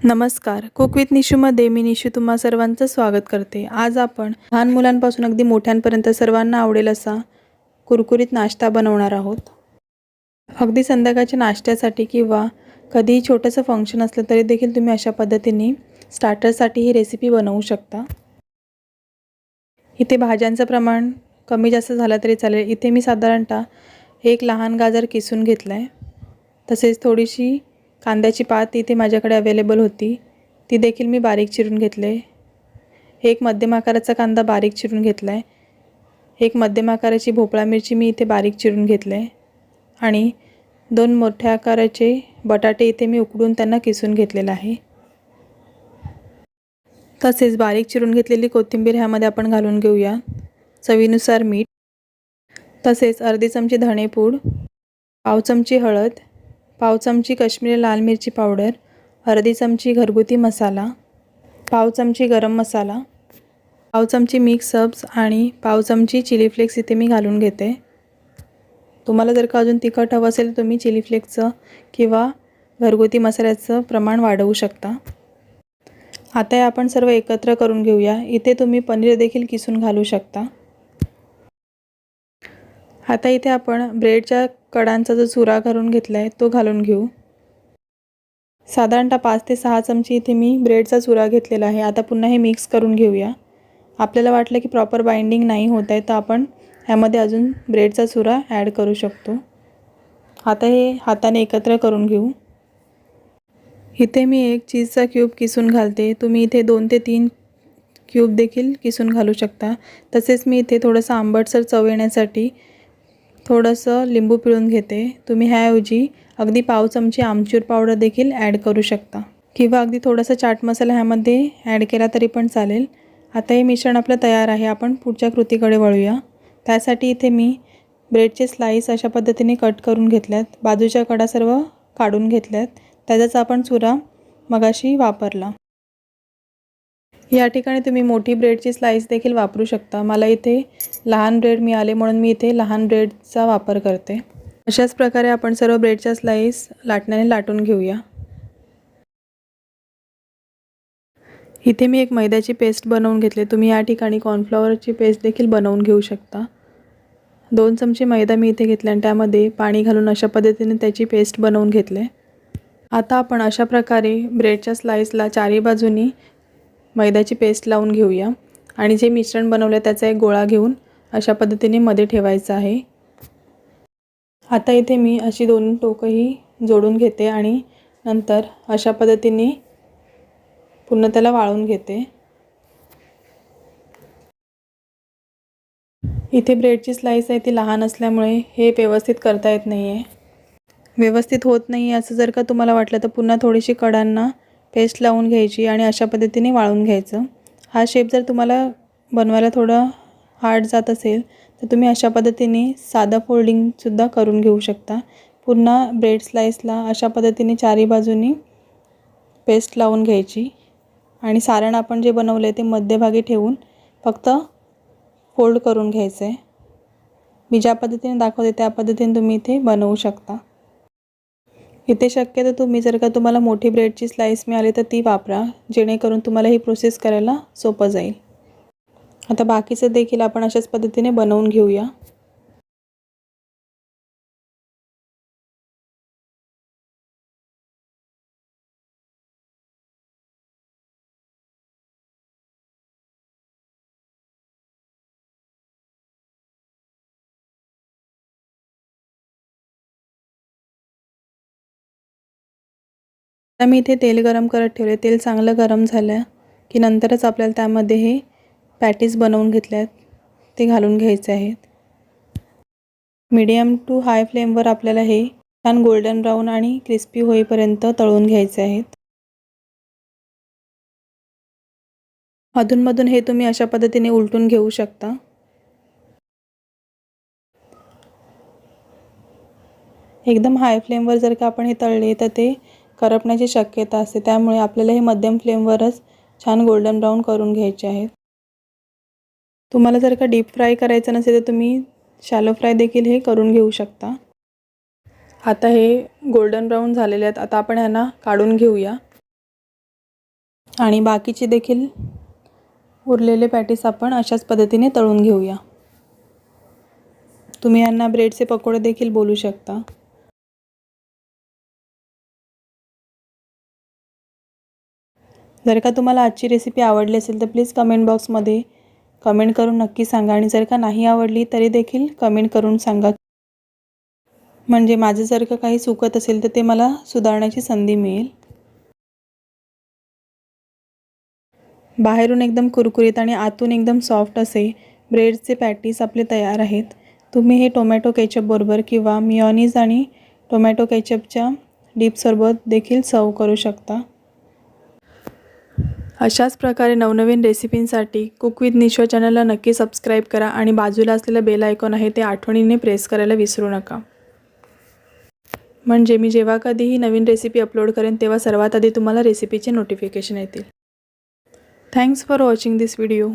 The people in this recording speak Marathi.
नमस्कार. कुक विथ निशूमध्ये मी निशू तुम्हा सर्वांचं स्वागत करते. आज आपण लहान मुलांपासून अगदी मोठ्यांपर्यंत सर्वांना आवडेल असा कुरकुरीत नाश्ता बनवणार आहोत. अगदी संध्याकाळच्या नाश्त्यासाठी किंवा कधीही छोटंसं फंक्शन असलं तरी देखील तुम्ही अशा पद्धतीने स्टार्टरसाठी ही रेसिपी बनवू शकता. इथे भाज्यांचं प्रमाण कमी जास्त झालं तरी चालेल. इथे मी साधारणतः एक लहान गाजर किसून घेतला आहे. तसेच थोडीशी कांद्याची पात इथे माझ्याकडे अवेलेबल होती, ती देखील मी बारीक चिरून घेतले. एक मध्यम आकाराचा कांदा बारीक चिरून घेतला आहे. एक मध्यम आकाराची भोपळा मिरची मी इथे बारीक चिरून घेतले आणि 2 मोठ्या आकाराचे बटाटे इथे मी उकडून त्यांना किसून घेतलेलं आहे. तसेच बारीक चिरून घेतलेली कोथिंबीर ह्यामध्ये आपण घालून घेऊया. चवीनुसार मीठ, तसेच अर्धी चमची धणेपूड, पाव चमची हळद, पाव चमची काश्मीरी लाल मिरची पावडर, अर्धी चमची घरगुती मसाला, पाव चमची गरम मसाला, पाव चमची मिक्स हर्ब्स आणि पाव चमची चिली फ्लेक्स इथे मी घालून घेते. तुम्हाला जर का अजून तिखट हवं असेल तर तुम्ही चिली फ्लेक्सचं किंवा घरगुती मसाल्याचं प्रमाण वाढवू शकता. आता हे आपण सर्व एकत्र करून घेऊया. इथे तुम्ही पनीर देखील किसून घालू शकता. आता इथे आपण ब्रेडच्या कडांचा जो चुरा करून घेतला आहे तो घालून घेऊ. साधारणतः 5 ते 6 चमचे इथे मी ब्रेडचा चुरा घेतलेला आहे. आता पुन्हा हे मिक्स करून घेऊया. आपल्याला वाटलं की प्रॉपर बाइंडिंग नाही होत आहे तर आपण ह्यामध्ये अजून ब्रेडचा चुरा ॲड करू शकतो. आता हे हाताने एकत्र करून घेऊ. इथे मी एक चीजचा क्यूब किसून घालते. तुम्ही इथे 2 ते 3 क्यूब देखील किसून घालू शकता. तसेच मी इथे थोडंसं आंबटसर चव येण्यासाठी थोडंसं लिंबू पिळून घेते. तुम्ही ह्याऐवजी अगदी पाव चमची आमचूर पावडर देखील ॲड करू शकता किंवा अगदी थोडासा चाट मसाला ह्यामध्ये ॲड केला तरी पण चालेल. आता हे मिश्रण आपलं तयार आहे. आपण पुढच्या कृतीकडे वळूया. त्यासाठी इथे मी ब्रेडचे स्लाईस अशा पद्धतीने कट करून घेतल्यात. बाजूच्या कडा सर्व काढून घेतल्यात. त्याचाच आपण चुरा मगाशी वापरला. या ठिकाणी तुम्ही मोठी ब्रेडची स्लाईस देखील वापरू शकता. मला इथे लहान ब्रेड मिळाले म्हणून मी इथे लहान ब्रेडचा वापर करते. अशाच प्रकारे आपण सर्व ब्रेडच्या स्लाईस लाटण्याने लाटून घेऊया. इथे मी एक मैद्याची पेस्ट बनवून घेतली. तुम्ही या ठिकाणी कॉर्नफ्लॉवरची पेस्ट देखील बनवून घेऊ शकता. 2 चमचे मैदा मी इथे घेतला आणि त्यामध्ये पाणी घालून अशा पद्धतीने त्याची पेस्ट बनवून घेतले. आता आपण अशा प्रकारे ब्रेडच्या स्लाईसला चारी बाजूनी मैद्याची पेस्ट लावून घेऊया आणि जे मिश्रण बनवलं त्याचा एक गोळा घेऊन अशा पद्धतीने मध्ये ठेवायचं आहे. आता इथे मी अशी 2 टोकंही जोडून घेते आणि नंतर अशा पद्धतीने पुन्हा त्याला वाळून घेते. इथे ब्रेडची स्लाईस आहे ती लहान असल्यामुळे हे व्यवस्थित करता येत नाही आहे. व्यवस्थित होत नाही असं जर का तुम्हाला वाटलं तर पुन्हा थोडीशी कडांना पेस्ट लावून घ्यायची आणि अशा पद्धतीने वाळून घ्यायचं. हा शेप जर तुम्हाला बनवायला थोडा हार्ड जात असेल तर तुम्ही अशा पद्धतीने साधं फोल्डिंगसुद्धा करून घेऊ शकता. पुन्हा ब्रेड स्लाईसला अशा पद्धतीने चारी बाजूनी पेस्ट लावून घ्यायची आणि सारण आपण जे बनवलं आहे ते मध्यभागी ठेवून फक्त फोल्ड करून घ्यायचं आहे. मी ज्या पद्धतीने दाखवते त्या पद्धतीने तुम्ही इथे बनवू शकता. इथे शक्यतो तुम्ही जर का तुम्हाला मोठी ब्रेडची स्लाईस मिळाली तर ती वापरा, जेणेकरून तुम्हाला ही प्रोसेस करायला सोपं जाईल. आता बाकीचं देखील आपण अशाच पद्धतीने बनवून घेऊया. आता मी इथे तेल गरम करत ठेवले. तेल चांगलं गरम झालं की नंतरच आपल्याला त्यामध्ये हे पॅटीस बनवून घेतल्यात ते घालून घ्यायचे आहेत. मीडियम टू हाय फ्लेमवर आपल्याला हे छान गोल्डन ब्राऊन आणि क्रिस्पी होईपर्यंत तळून घ्यायचे आहेत. अधूनमधून हे तुम्ही अशा पद्धतीने उलटून घेऊ शकता. एकदम हाय फ्लेमवर जर का आपण हे तळले तर ते करपण्याची शक्यता असते. त्यामुळे आपल्याला हे मध्यम फ्लेमवरच छान गोल्डन ब्राऊन करून घ्यायचे आहेत. तुम्हाला जर का डीप फ्राय करायचं नसेल तर तुम्ही शॅलो फ्राय देखील हे करून घेऊ शकता. आता हे गोल्डन ब्राऊन झालेले आहेत. आता आपण ह्यांना काढून घेऊया. आणि बाकीचे देखील उरलेले पॅटीस आपण अशाच पद्धतीने तळून घेऊया. तुम्ही यांना ब्रेडचे पकोडे देखील बोलू शकता. जर का तुम्हाला आजची रेसिपी आवडली असेल तर प्लीज कमेंट बॉक्समध्ये कमेंट करून नक्की सांगा. आणि जर का नाही आवडली तरी देखील कमेंट करून सांगा, म्हणजे माझं जर का काही चुकत असेल तर ते मला सुधारण्याची संधी मिळेल. बाहेरून एकदम कुरकुरीत आणि आतून एकदम सॉफ्ट असे ब्रेडचे पॅटीस आपले तयार आहेत. तुम्ही हे टोमॅटो केचपबरोबर किंवा मिओनीज आणि टोमॅटो केचपच्या डिपसोबत देखील सर्व करू शकता. अशाच प्रकारे नवनवीन रेसिपींसाठी कुक विथ निशो चॅनलला नक्की सबस्क्राईब करा आणि बाजूला असलेलं बेल आयकॉन आहे ते आठवणीने प्रेस करायला विसरू नका, म्हणजे मी जेव्हा कधीही नवीन रेसिपी अपलोड करेन तेव्हा सर्वात आधी तुम्हाला रेसिपीचे नोटिफिकेशन येतील. Thanks for watching this video.